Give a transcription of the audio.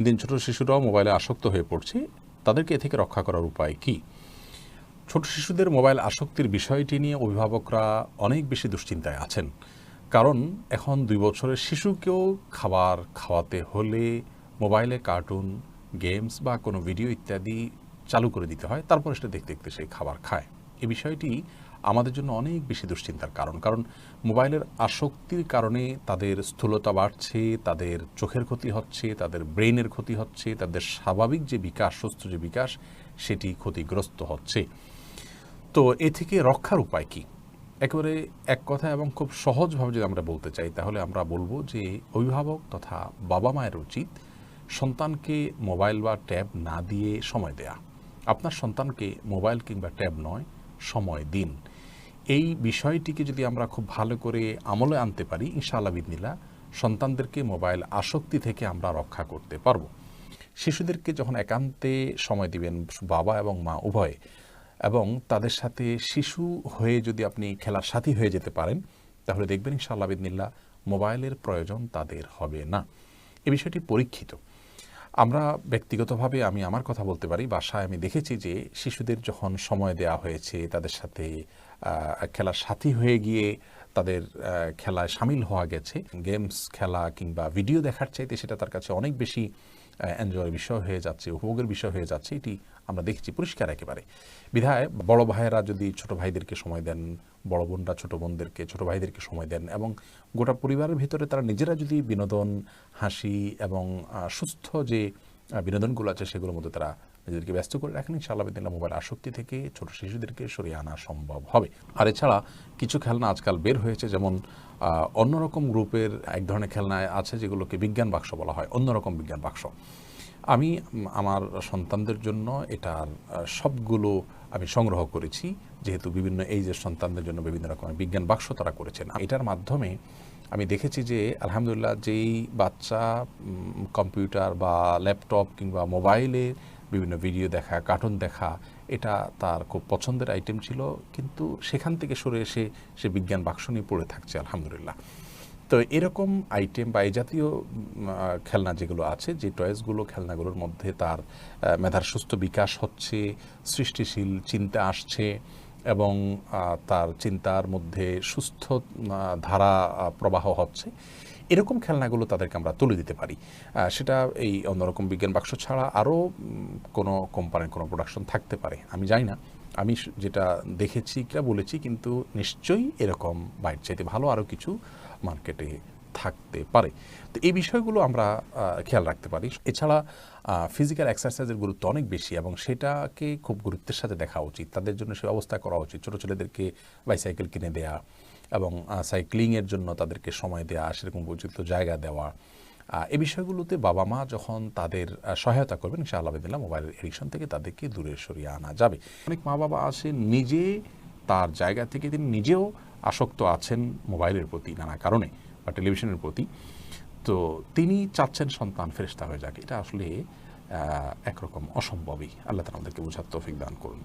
দিন ছোট শিশুরাও মোবাইলে আসক্ত হয়ে পড়ছে, তাদেরকে এ থেকে রক্ষা করার উপায় কি? ছোট শিশুদের মোবাইল আসক্তির বিষয়টি নিয়ে অভিভাবকরা অনেক বেশি দুশ্চিন্তায় আছেন। কারণ এখন ২ বছরের শিশুকেও খাবার খাওয়াতে হলে মোবাইলে কার্টুন, গেমস বা কোনো ভিডিও ইত্যাদি চালু করে দিতে হয়। তারপর সেটা দেখতে দেখতে সে খাবার খায়। এই বিষয়টি আমাদের জন্য অনেক বেশি দুশ্চিন্তার কারণ মোবাইলের আসক্তির কারণে তাদের স্থূলতা বাড়ছে, তাদের চোখের ক্ষতি হচ্ছে, তাদের ব্রেইনের ক্ষতি হচ্ছে, তাদের স্বাভাবিক যে বিকাশ, সুস্থ যে বিকাশ সেটি ক্ষতিগ্রস্ত হচ্ছে। তো এ থেকে রক্ষার উপায় কি? একেবারে এক কথা এবং খুব সহজভাবে যদি আমরা বলতে চাই, তাহলে আমরা বলব যে অভিভাবক তথা বাবা মায়ের উচিত সন্তানকে মোবাইল বা ট্যাব না দিয়ে সময় দেয়া। আপনার সন্তানকে মোবাইল কিংবা ট্যাব নয়, সময় দিন। এই বিষয়টিকে যদি আমরা খুব ভালো করে আমলে আনতে পারি, ইনশাআল্লাহ বিদিনিল্লাহ সন্তানদেরকে মোবাইল আসক্তি থেকে আমরা রক্ষা করতে পারব। শিশুদেরকে যখন একান্তে সময় দিবেন বাবা এবং মা উভয়ে, এবং তাদের সাথে শিশু হয়ে যদি আপনি খেলার সাথী হয়ে যেতে পারেন, তাহলে দেখবেন ইনশাআল্লাহ বিদিনিল্লাহ মোবাইলের প্রয়োজন তাদের হবে না। এই বিষয়টি পরীক্ষিত। আমরা ব্যক্তিগতভাবে আমি আমার কথা বলতে পারি, বাসায় আমি দেখেছি যে শিশুদের যখন সময় দেওয়া হয়েছে, তাদের সাথে খেলার সাথী হয়ে গিয়ে তাদের খেলায় শামিল হওয়া গেছে, গেমস খেলা কিংবা ভিডিও দেখার চাইতে সেটা তার কাছে অনেক বেশি এনজয়ের বিষয় হয়ে যাচ্ছে, উপভোগের বিষয় হয়ে যাচ্ছে। এটি আমরা দেখছি পরিষ্কার একেবারে। বিধায় বড় ভাইয়েরা যদি ছোট ভাইদেরকে সময় দেন, বড় বোনরা ছোট বোনদেরকে, ছোট ভাইদেরকে সময় দেন, এবং গোটা পরিবারের ভিতরে তারা নিজেরা যদি বিনোদন, হাসি এবং সুস্থ যে বিনোদনগুলো আছে সেগুলোর মধ্যে তারা নিজেদেরকে ব্যস্ত করে রাখেন, ইনশাআল্লাহ বিদিনিল্লাহ মোবাইল আসক্তি থেকে ছোট শিশুদেরকে সরিয়ে আনা সম্ভব হবে। আর এছাড়া কিছু খেলনা আজকাল বের হয়েছে, যেমন অন্যরকম গ্রুপের এক ধরনের খেলনা আছে যেগুলোকে বিজ্ঞান বাক্স বলা হয়, অন্যরকম বিজ্ঞান বাক্স। আমি আমার সন্তানদের জন্য এটার সবগুলো আমি সংগ্রহ করেছি, যেহেতু বিভিন্ন এইজের সন্তানদের জন্য বিভিন্ন রকমের বিজ্ঞান বাক্স তারা করেছেন। এটার মাধ্যমে আমি দেখেছি যে আলহামদুলিল্লাহ যেই বাচ্চা কম্পিউটার বা ল্যাপটপ কিংবা মোবাইলে বিভিন্ন ভিডিও দেখা, কার্টুন দেখা, এটা তার খুব পছন্দের আইটেম ছিল, কিন্তু সেখান থেকে সরে এসে সে বিজ্ঞান বাক্স নিয়ে পড়ে থাকছে আলহামদুলিল্লাহ। তো এরকম আইটেম বা এই জাতীয় খেলনা যেগুলো আছে, যে টয়েসগুলো, খেলনাগুলোর মধ্যে তার মেধার সুস্থ বিকাশ হচ্ছে, সৃষ্টিশীল চিন্তা আসছে এবং তার চিন্তার মধ্যে সুস্থ ধারা প্রবাহ হচ্ছে, এরকম খেলনাগুলো তাদেরকে আমরা তুলে দিতে পারি। সেটা এই অন্যরকম বিজ্ঞান বাক্স ছাড়া আরও কোনো কোম্পানির কোনো প্রোডাকশন থাকতে পারে, আমি জানি না। আমি যেটা দেখেছি কিনা বলেছি, কিন্তু নিশ্চয়ই এরকম বাইরের চাইতে ভালো আরও কিছু মার্কেটে থাকতে পারে। তো এই বিষয়গুলো আমরা খেয়াল রাখতে পারি। এছাড়া ফিজিক্যাল এক্সারসাইজের গুরুত্ব অনেক বেশি, এবং সেটাকে খুব গুরুত্বের সাথে দেখা উচিত। তাদের জন্য সে ব্যবস্থা করা উচিত। ছোটো ছেলেদেরকে বাইসাইকেল কিনে দেয়া এবং সাইক্লিংয়ের জন্য তাদেরকে সময় দেওয়া, সেরকম উপযুক্ত জায়গা দেওয়া, এই বিষয়গুলোতে বাবা মা যখন তাদের সহায়তা করবেন, ইনশাআল্লাহ বিদিনিল্লাহ মোবাইলের এডিকশন থেকে তাদেরকে দূরে সরিয়ে আনা যাবে। অনেক মা বাবা আছে নিজে তার জায়গা থেকে তিনি নিজেও আসক্ত আছেন মোবাইলের প্রতি নানা কারণে বা টেলিভিশনের প্রতি, তো তিনি চাচ্ছেন সন্তান ফেরেশতা হয়ে যাক। এটা আসলে একরকম অসম্ভবই। আল্লাহ তাআলা আমাদেরকে বোঝার তৌফিক দান করুন।